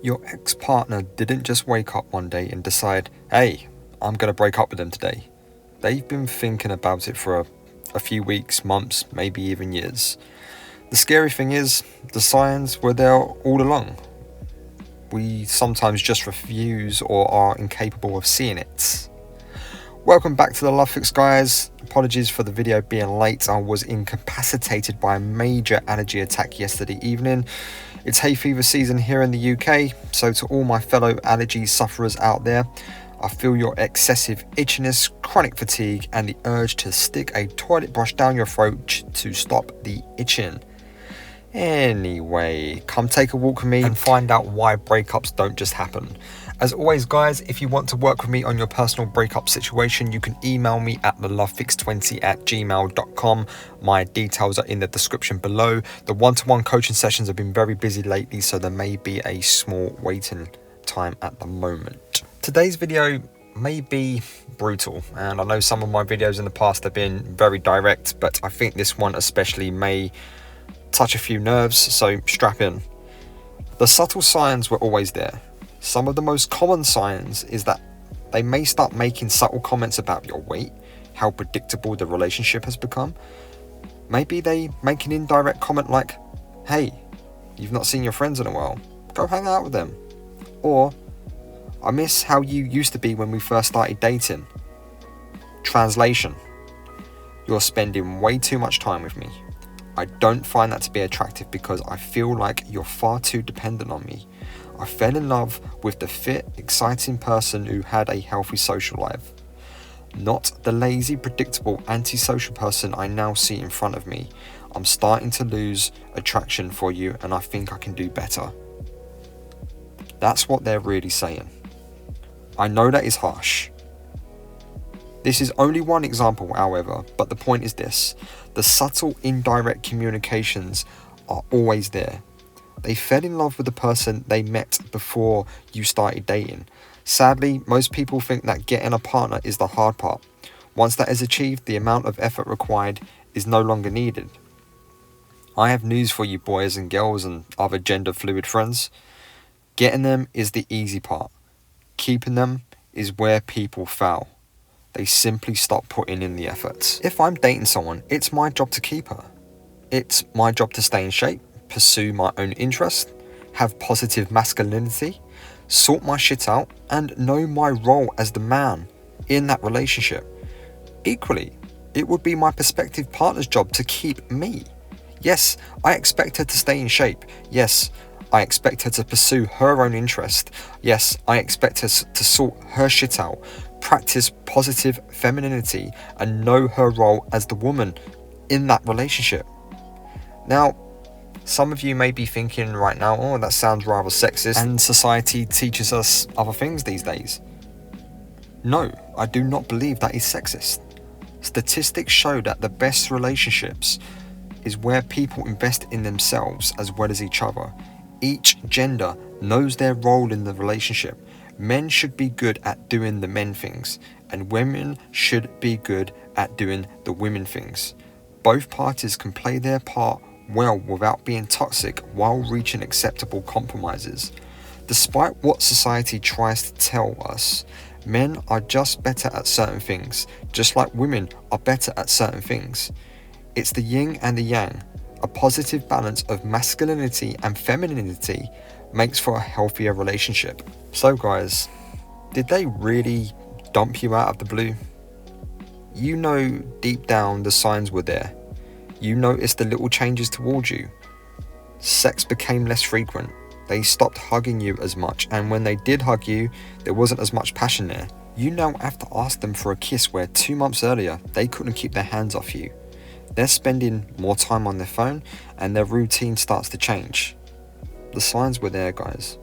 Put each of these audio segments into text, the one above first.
Your ex-partner didn't just wake up one day and decide, hey, I'm going to break up with them today. They've been thinking about it for a few weeks, months, maybe even years. The scary thing is, the signs were there all along. We sometimes just refuse or are incapable of seeing it. Welcome back to the Love Fix, guys. Apologies for the video being late. I was incapacitated by a major allergy attack yesterday evening. It's hay fever season here in the UK, so to all my fellow allergy sufferers out there, I feel your excessive itchiness, chronic fatigue, and the urge to stick a toilet brush down your throat to stop the itching. Anyway, come take a walk with me and find out why breakups don't just happen. As always, guys, if you want to work with me on your personal breakup situation, you can email me at thelovefix20@gmail.com. My details are in the description below. The one-to-one coaching sessions have been very busy lately, so there may be a small waiting time at the moment. Today's video may be brutal, and I know some of my videos in the past have been very direct, but I think this one especially may touch a few nerves, so strap in. The subtle signs were always there. Some of the most common signs is that they may start making subtle comments about your weight, how predictable the relationship has become. Maybe they make an indirect comment like, hey, you've not seen your friends in a while, go hang out with them. Or, I miss how you used to be when we first started dating. Translation, you're spending way too much time with me. I don't find that to be attractive because I feel like you're far too dependent on me. I fell in love with the fit, exciting person who had a healthy social life, not the lazy, predictable, antisocial person I now see in front of me. I'm starting to lose attraction for you and I think I can do better. That's what they're really saying. I know that is harsh. This is only one example, however, but the point is this. The subtle, indirect communications are always there. They fell in love with the person they met before you started dating. Sadly, most people think that getting a partner is the hard part. Once that is achieved, the amount of effort required is no longer needed. I have news for you boys and girls and other gender fluid friends. Getting them is the easy part. Keeping them is where people fail. They simply stop putting in the effort. If I'm dating someone, it's my job to keep her. It's my job to stay in shape, pursue my own interest, have positive masculinity, sort my shit out, and know my role as the man in that relationship. Equally, it would be my prospective partner's job to keep me. Yes, I expect her to stay in shape. Yes, I expect her to pursue her own interest. Yes, I expect her to sort her shit out, practice positive femininity, and know her role as the woman in that relationship. Now, some of you may be thinking right now, oh, that sounds rather sexist, and society teaches us other things these days. No, I do not believe that is sexist. Statistics show that the best relationships is where people invest in themselves as well as each other. Each gender knows their role in the relationship. Men should be good at doing the men things, and women should be good at doing the women things. Both parties can play their part well without being toxic while reaching acceptable compromises. Despite what society tries to tell us, men are just better at certain things, just like women are better at certain things. It's the yin and the yang. A positive balance of masculinity and femininity makes for a healthier relationship. So guys, did they really dump you out of the blue? You know deep down the signs were there. You noticed the little changes towards you. Sex became less frequent. They stopped hugging you as much, and when they did hug you, there wasn't as much passion there. You now have to ask them for a kiss where 2 months earlier they couldn't keep their hands off you. They're spending more time on their phone and their routine starts to change. The signs were there, guys.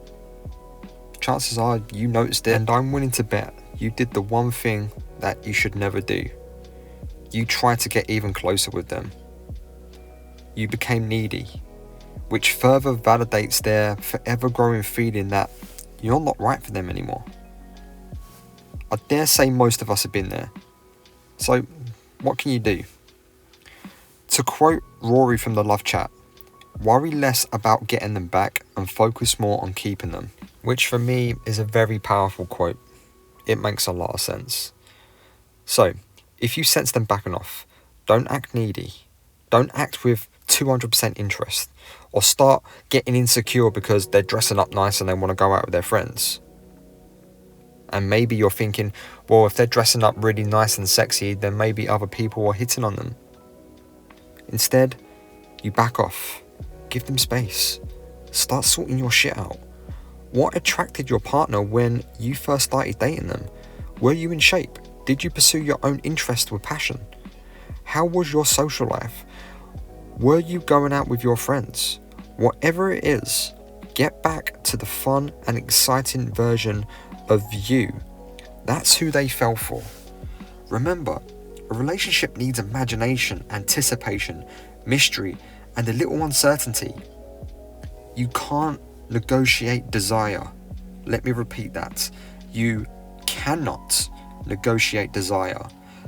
Chances are you noticed it, and I'm willing to bet you did the one thing that you should never do. You tried to get even closer with them. You became needy, which further validates their forever growing feeling that you're not right for them anymore. I dare say most of us have been there. So, what can you do? To quote Rory from the Love Chat, worry less about getting them back and focus more on keeping them. which for me is a very powerful quote. It makes a lot of sense. So, if you sense them backing off, don't act needy. Don't act with 200% interest, or start getting insecure because they're dressing up nice and they want to go out with their friends. And maybe you're thinking, well, if they're dressing up really nice and sexy, then maybe other people are hitting on them. Instead, you back off. Give them space. Start sorting your shit out. What attracted your partner when you first started dating them? Were you in shape? Did you pursue your own interest with passion? How was your social life? Were you going out with your friends? Whatever it is, get back to the fun and exciting version of you. That's who they fell for. Remember, a relationship needs imagination, anticipation, mystery, and a little uncertainty. You can't negotiate desire. Let me repeat that. You cannot negotiate desire.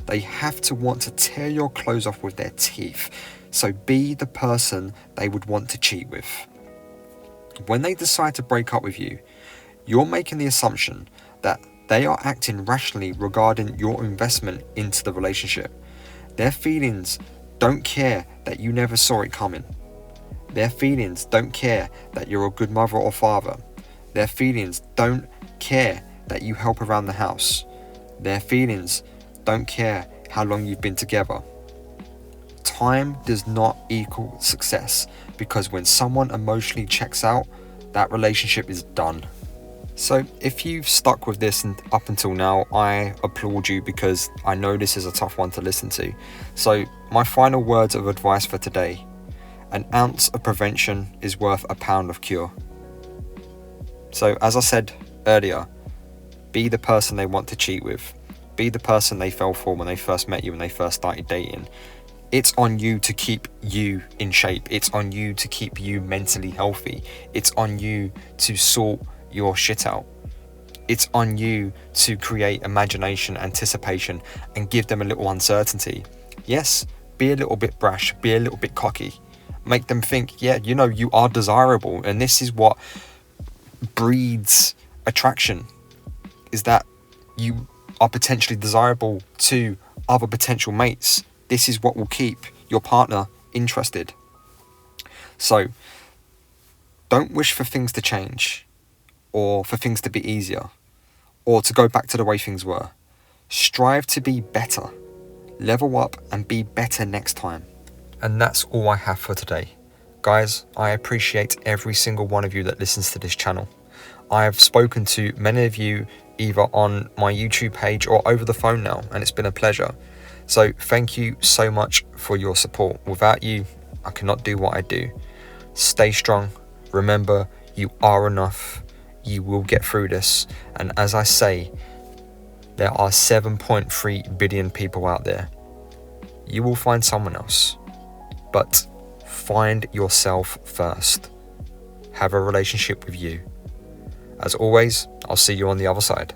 They have to want to tear your clothes off with their teeth. So be the person they would want to cheat with. When they decide to break up with you, you're making the assumption that they are acting rationally regarding your investment into the relationship. Their feelings don't care that you never saw it coming. Their feelings don't care that you're a good mother or father. Their feelings don't care that you help around the house. Their feelings don't care how long you've been together. Time does not equal success, because when someone emotionally checks out, that relationship is done. So if you've stuck with this and up until now, I applaud you, because I know this is a tough one to listen to. So my final words of advice for today: an ounce of prevention is worth a pound of cure. So as I said earlier, be the person they want to cheat with. Be the person they fell for when they first met you, when they first started dating. It's on you to keep you in shape. It's on you to keep you mentally healthy. It's on you to sort your shit out. It's on you to create imagination, anticipation, and give them a little uncertainty. Yes, be a little bit brash, be a little bit cocky. Make them think, yeah, you know, you are desirable, and this is what breeds attraction, is that you are potentially desirable to other potential mates. This is what will keep your partner interested. So don't wish for things to change, or for things to be easier, or to go back to the way things were. Strive to be better. Level up and be better next time. And that's all I have for today. Guys, I appreciate every single one of you that listens to this channel. I have spoken to many of you either on my YouTube page or over the phone now, and it's been a pleasure. So thank you so much for your support. Without you, I cannot do what I do. Stay strong. Remember, you are enough. You will get through this. And as I say, there are 7.3 billion people out there. You will find someone else. But find yourself first. Have a relationship with you. As always, I'll see you on the other side.